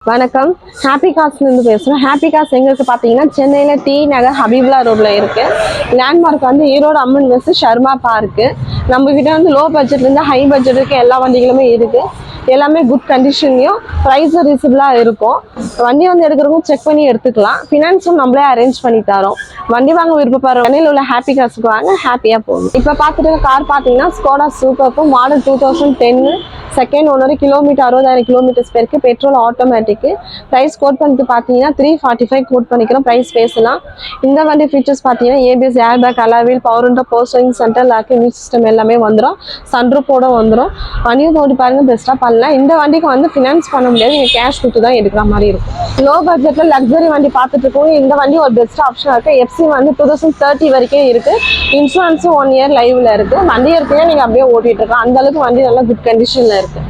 வணக்கம். ஹாப்பி கார்ஸ்லேருந்து பேசுகிறோம். Happy cars எங்களுக்கு பார்த்தீங்கன்னா சென்னையில் டி நகர் ஹபீபுல்லா ரோட்டில் இருக்குது. லேண்ட்மார்க் வந்து ஈரோடு அம்மன் வெஸ்ட் ஷர்மா பார்க்கு. நம்மக்கிட்ட வந்து லோ பட்ஜெட்லேருந்து ஹை பட்ஜெட்டுக்கு எல்லா வண்டிகளுமே இருக்குது. எல்லாமே குட் கண்டிஷன்லையும் ப்ரைஸும் ரீசனபிளாக இருக்கும். வண்டி வந்து எடுக்கிறவங்க செக் பண்ணி எடுத்துக்கலாம். ஃபினான்ஸும் நம்மளே அரேஞ்ச் பண்ணி தரோம். வண்டி வாங்க விருப்பப்படுற சென்னையில் உள்ள ஹாப்பி கார்ஸுக்கு வாங்க, ஹாப்பியாக போகும். இப்போ பார்த்துட்டு கார் பார்த்தீங்கன்னா Skoda super model 2010 second owner, kilometre 60,000 kilometres பேருக்கு, பெட்ரோல் ஆட்டோமேட்டிக்கு. ப்ரைஸ் கோட் பண்ணிட்டு பார்த்தீங்கன்னா 345 கோட் பண்ணிக்கிறோம். ப்ரைஸ் பேசலாம். இந்த வண்டி ஃபீச்சர்ஸ் பார்த்தீங்கன்னா ABS, air bag, alloy wheel, power window, போஸ்டிங் சென்டர் லாக்கு, மியூசிக் சிஸ்டம் எல்லாமே வந்துடும். சன்ரூஃபோட வந்துடும். வண்டியும் ஓடி பாருங்க, பெஸ்ட்டாக பண்ணலாம். இந்த வண்டிக்கு வந்து ஃபினான்ஸ் பண்ண முடியாது, நீங்கள் கேஷ் கொடுத்து தான் எடுக்கிற மாதிரி இருக்கும். லோ பட்ஜெட்டில் லக்ஸரி வண்டி பார்த்துட்டு இருக்கோம். இந்த வண்டி ஒரு பெஸ்ட் ஆப்ஷனாக இருக்குது. எஃப்சி வந்து 2030 வரைக்கும் இருக்குது. இன்சூரன்ஸும் 1 இயர் லைவில் இருக்குது. வண்டி இருக்குன்னா நீங்கள் அப்படியே ஓட்டிகிட்டு இருக்கலாம். அந்தளவுக்கு வண்டி நல்லா குட் கண்டிஷனில் இருக்குது.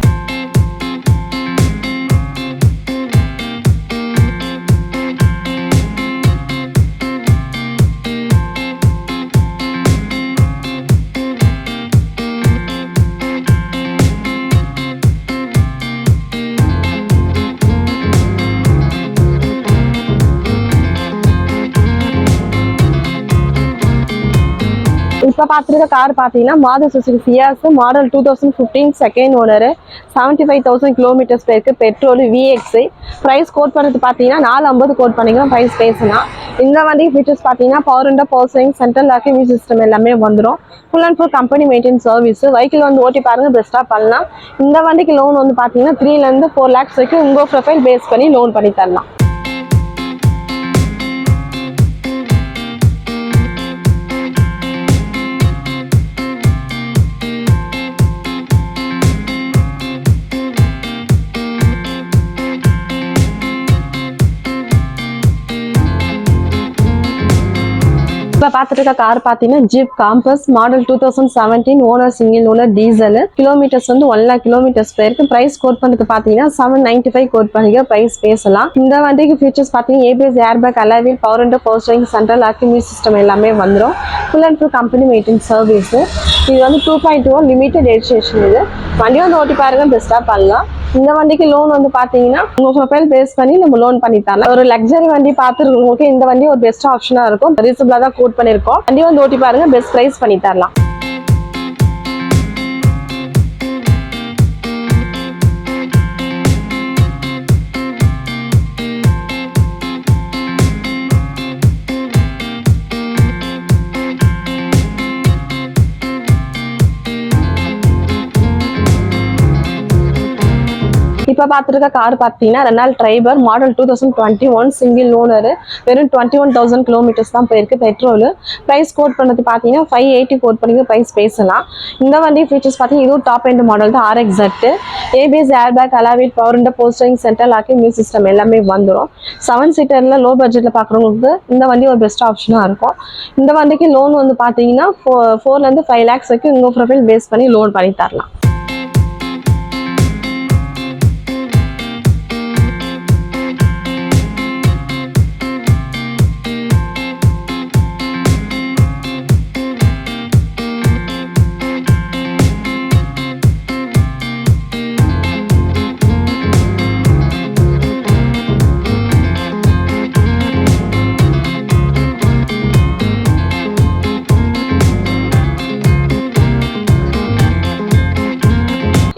இப்போ பார்த்துருக்க கார் பார்த்தீங்கன்னா Maruti Suzuki Ciaz model 2015 second owner, 75,000 kilometres பேருக்கு, பெட்ரோல் விஎக்ஸு. ப்ரைஸ் கோட் பண்ணுறது பார்த்தீங்கன்னா 450 கோட் பண்ணிக்கிறோம். ப்ரைஸ் பேசலாம். இந்த வண்டி ஃபீச்சர்ஸ் பார்த்தீங்கன்னா power window, power central lock, music system எல்லாமே வந்துடும். Full and full company maintenance service. Vehicle வந்து ஓட்டி பாருங்க, பெஸ்ட்டாக பண்ணலாம். இந்த வண்டிக்கு லோன் வந்து பார்த்தீங்கன்னா 3 to 4 lakhs வரைக்கும் உங்கள் ப்ரொஃபைல் பேஸ் பண்ணி லோன் பண்ணி தரலாம். இப்போ பார்த்துட்டு இருக்க கார் பார்த்தீங்கன்னா Jeep Compass model 2017 owner, single owner, diesel. Kilometres வந்து 1 lakh கிலோமீட்டர்ஸ் போயிருக்கு. ப்ரைஸ் கோட் பண்ணிட்டு பார்த்தீங்கன்னா 795 கோட் பண்ணிக்க. ப்ரைஸ் பேசலாம். இந்த வண்டிக்கு ஃபீச்சர்ஸ் பார்த்தீங்கன்னா ABS, air bag, alloy wheel, power window, போஸ்டிங் சென்ட்ரல் லாக்கு, மியூசிக் சிஸ்டம் எல்லாமே வந்துடும். Full and full company maintenance service. இது வந்து 2.2 லிமிடெட் ரெஜிஸ்ட்ரேஷன். இது வண்டி வந்து ஓட்டி பாருங்க, பெஸ்ட்டாக பண்ணலாம். இந்த வண்டிக்கு லோன் வந்து பார்த்தீங்கன்னா உங்கள் ப்ரொஃபைல் பேஸ் பண்ணி நம்ம லோன் பண்ணி தரலாம். ஒரு லக்ஸரி வண்டி பார்த்துருக்கவங்களுக்கு இந்த வண்டி ஒரு பெஸ்ட் ஆப்ஷனாக இருக்கும். ரீசனபிளாக தான் கோட் பண்ணியிருக்கோம். வண்டி வந்து ஓட்டி பாருங்க, பெஸ்ட் ப்ரைஸ் பண்ணி தரலாம். இப்போ பார்த்துருக்க கார் பார்த்தீங்கன்னா Renault Triber model 2021 single owner, வெறும் 21,000 கிலோமீட்டர்ஸ் தான் போயிருக்கு. பெட்ரோல். ப்ரைஸ் கோட் பண்ணது பார்த்தீங்கன்னா 580 கோட் பண்ணிக்க. ப்ரைஸ் பேசலாம். இந்த வண்டி ஃபீச்சர்ஸ் பார்த்தீங்கன்னா இதுவும் டாப் எண்ட் மாடல் தான். RX ABS, air bag, alloy wheel, power window, போஸ்டிங் சென்ட்ரல் லாக்கு, மியூசிக் சிஸ்டம் எல்லாமே வந்துடும். 7 சீட்டரில் லோ பட்ஜெட்டில் பார்க்குறவங்களுக்கு இந்த வண்டி ஒரு பெஸ்ட் ஆப்ஷனாக இருக்கும். இந்த வண்டிக்கு லோன் வந்து பார்த்தீங்கன்னா 4 to 5 lakhs வரைக்கும் உங்கள் ப்ரொஃபைல் பேஸ் பண்ணி லோன் பண்ணி தரலாம்.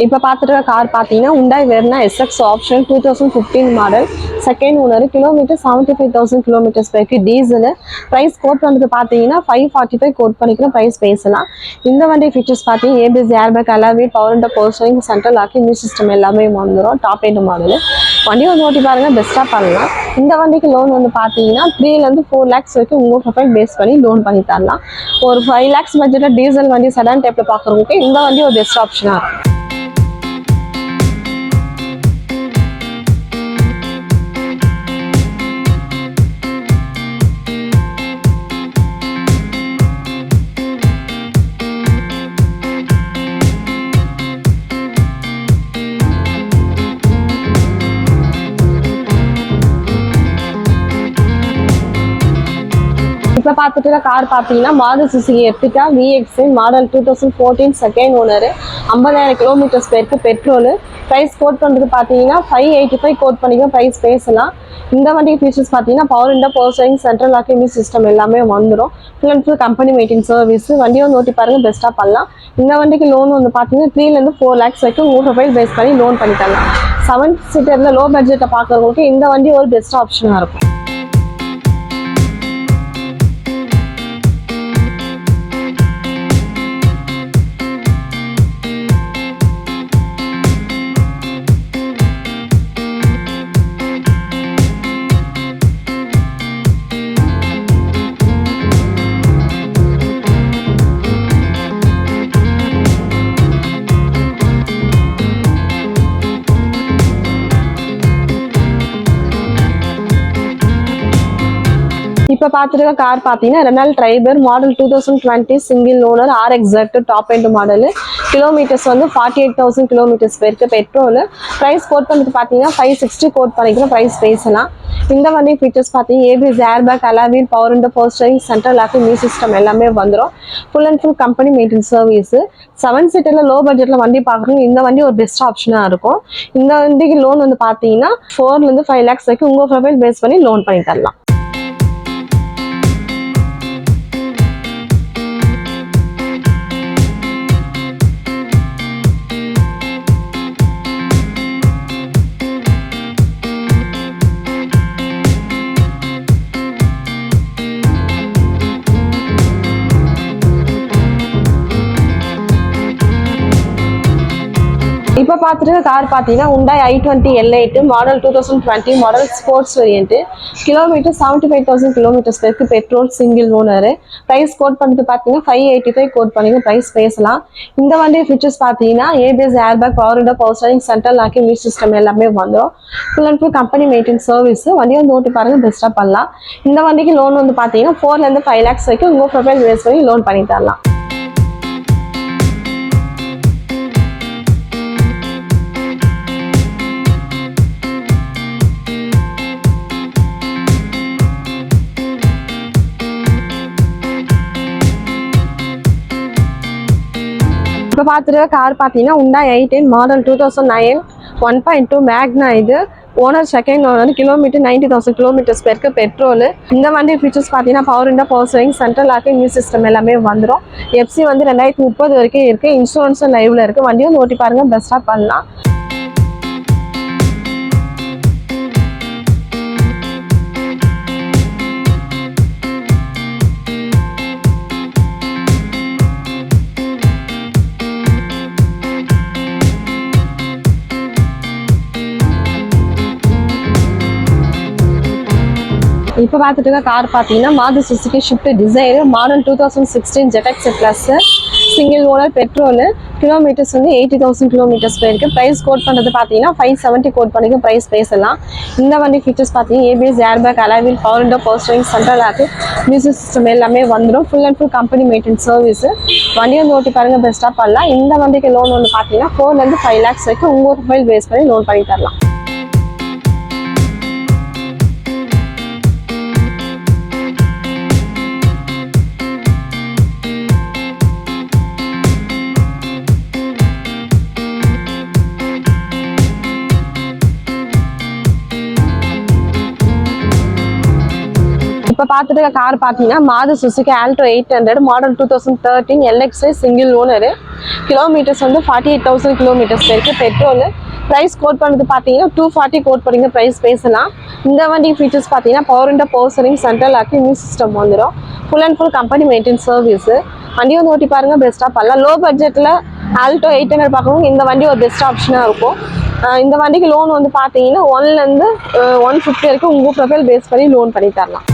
இப்போ பார்த்துட்டு கார் பார்த்தீங்கன்னா Hyundai Verna SX option 2015 model, second owner, kilometre 75,000 kilometres பேருக்கு, டீசல். ப்ரைஸ் கோட் வந்து பார்த்தீங்கன்னா 545 கோட் பண்ணிக்கிறோம். ப்ரைஸ் பேசலாம். இந்த வண்டி ஃபீச்சர்ஸ் பார்த்தீங்கன்னா ABS, air bag, alloy wheel, power window, போஸ்டிங் சென்ட்ரல் லாக்கு, மியூசிக் சிஸ்டம் எல்லாமே வந்துடும். Top end model. வண்டி வந்து ஓட்டி பாருங்க, பெஸ்ட்டாக பண்ணலாம். இந்த வண்டிக்கு லோன் வந்து பார்த்தீங்கன்னா 3 to 4 lakhs வரைக்கும் உங்கள் ப்ரொஃபைல் பேஸ் பண்ணி லோன் பண்ணி தரலாம். ஒரு 5 lakhs பட்ஜெட்டில் டீசல் வண்டி செடான் டைப்பில் பார்க்குறவங்களுக்கு இந்த வண்டி ஒரு பெஸ்ட் ஆப்ஷனாக இருக்கும். இப்போ பார்த்துட்டு கார் பார்த்தீங்கன்னா Maruti Suzuki Ertiga VX model 2014 second owner, 50,000 kilometres பேருக்கு பெட்ரோல். ப்ரைஸ் கோட் பண்ணுறது பார்த்தீங்கன்னா 585 கோட் பண்ணிக்கலாம், ப்ரைஸ் பேசலாம். இந்த வண்டி ஃபீச்சர்ஸ் பார்த்தீங்கன்னா power window, power steering, central locking system எல்லாமே வந்துடும். Full and full company maintain service. வண்டியை வந்து ஓட்டி பாருங்க, பெஸ்ட்டாக பண்ணலாம். இந்த வண்டிக்கு லோன் வந்து பார்த்தீங்கன்னா 3 to 4 lakhs வரைக்கும் உங்கள் ப்ரொஃபைல் பேஸ் பண்ணி லோன் பண்ணி தரலாம். 7 சீட்டரில் லோ பட்ஜெட்டில் பார்க்குறவங்களுக்கு இந்த வண்டி ஒரு பெஸ்ட் ஆப்ஷனாக இருக்கும். இப்போ பார்த்துருக்க கார் பார்த்தீங்கன்னா Renault Triber model 2020 single owner RX top end model. Kilometres வந்து 48,000 கிலோமீட்டர்ஸ் பேருக்கு பெட்ரோல். ப்ரைஸ் கோட் பண்ணிட்டு பார்த்தீங்கன்னா 560 கோட் பண்ணிக்கிற ப்ரைஸ் பேசலாம். இந்த வண்டி ஃபீச்சர்ஸ் பார்த்தீங்கன்னா ABS, airbag, alloy wheel, power window, power steering, central locking system எல்லாமே வந்துடும். Full and full company maintain service. 7 சீட்டரில் லோ பட்ஜெட்டில் வண்டி பார்க்குறோம், இந்த வண்டி ஒரு பெஸ்ட் ஆப்ஷனாக இருக்கும். இந்த வண்டிக்கு லோன் வந்து பார்த்தீங்கன்னா 4 to 5 lakhs வரைக்கும் உங்கள் ப்ரொஃபைல் பேஸ் பண்ணி லோன் பண்ணி தரலாம். இப்போ பார்த்துட்டு கார் பார்த்தீங்கன்னா Hyundai i20 L8 model 2020 model sports variant. Kilometre 75,000 kilometres பேருக்கு petrol, single owner. Price quote பண்ணிட்டு பார்த்தீங்கன்னா 585 கோட் பண்ணிங்க ப்ரைஸ் பேசலாம். இந்த வண்டி ஃபீச்சர்ஸ் பார்த்தீங்கன்னா ABS, airbag, power window, power steering, central locking system எல்லாமே வந்துடும். Full and full company maintain service. வண்டியை வந்து ஓட்டி பாருங்க, பெஸ்ட்டாக பண்ணலாம். இந்த வண்டிக்கு லோன் வந்து பார்த்தீங்கன்னா 4 to 5 lakhs வரைக்கும் உங்கள் ப்ரொஃபைல் பேஸ் பண்ணி லோன் பண்ணி தரலாம். இப்போ பார்த்துட்டு கார் பார்த்தீங்கன்னா Hyundai i10 மாடல் 2009 1.2 மேக்னா. இது owner second owner. Kilometre 90,000 kilometres பேருக்கு பெட்ரோல். இந்த வண்டி ஃபீச்சர்ஸ் பார்த்தீங்கன்னா power window, power steering, central locking system எல்லாமே வந்துடும். FC வந்து 2030 வரைக்கும் இருக்குது. இன்சூரன்ஸும் லைவ்ல இருக்குது. வண்டியும் வந்து ஓட்டி பாருங்க, பெஸ்ட்டாக பண்ணலாம். இப்போ பார்த்துட்டு கார் பார்த்தீங்கன்னா Maruti Suzuki Swift desire model 2016 ZX Plus single owner petrol. Kilometres வந்து 80,000 கிலோமீட்டர்ஸ் போயிருக்கு. ப்ரைஸ் கோட் பண்ணுறது பார்த்தீங்கன்னா 570 கோட் பண்ணிக்க ப்ரைஸ் பேசலாம். இந்த வண்டி ஃபீச்சர்ஸ் பார்த்தீங்கன்னா ABS, airbag, alloy wheel, power window, power steering, central locking music system எல்லாமே வந்துடும். Full and full company maintain service. வண்டி வந்து ஓட்டி பாருங்க, பெஸ்ட்டாக பண்ணலாம். இந்த வண்டிக்கு லோன் வந்து பார்த்தீங்கன்னா 4 to 5 lakhs வரைக்கும் உங்கள் ப்ரொஃபைல் பேஸ் பண்ணி லோன் பண்ணி தரலாம். இப்போ பார்த்துட்டு கார் பார்த்தீங்கன்னா Maruti Suzuki Alto 800 model 2013 LXI single owner. Kilometres வந்து 48,000 கிலோமீட்டர்ஸ் இருக்குது. பெட்ரோல். ப்ரைஸ் கோட் பண்ணுறது பார்த்தீங்கன்னா 240 கோட் பண்ணிங்க ப்ரைஸ் பேசலாம். இந்த வண்டி ஃபீச்சர்ஸ் பார்த்தீங்கன்னா power window, power steering, central locking system வந்துடும். Full and full company maintain service. வண்டி வந்து ஓட்டி பாருங்க, பெஸ்ட்டாக பண்ணலாம். லோ பட்ஜெட்டில் ஆல்டோ 800 பார்க்கவும் இந்த வண்டி ஒரு பெஸ்ட் ஆப்ஷனாக இருக்கும். இந்த வண்டிக்கு லோன் வந்து பார்த்தீங்கன்னா 1 to 150 வரைக்கும் உங்கள் ப்ரொஃபைல் பேஸ் பண்ணி லோன் பண்ணி தரலாம்.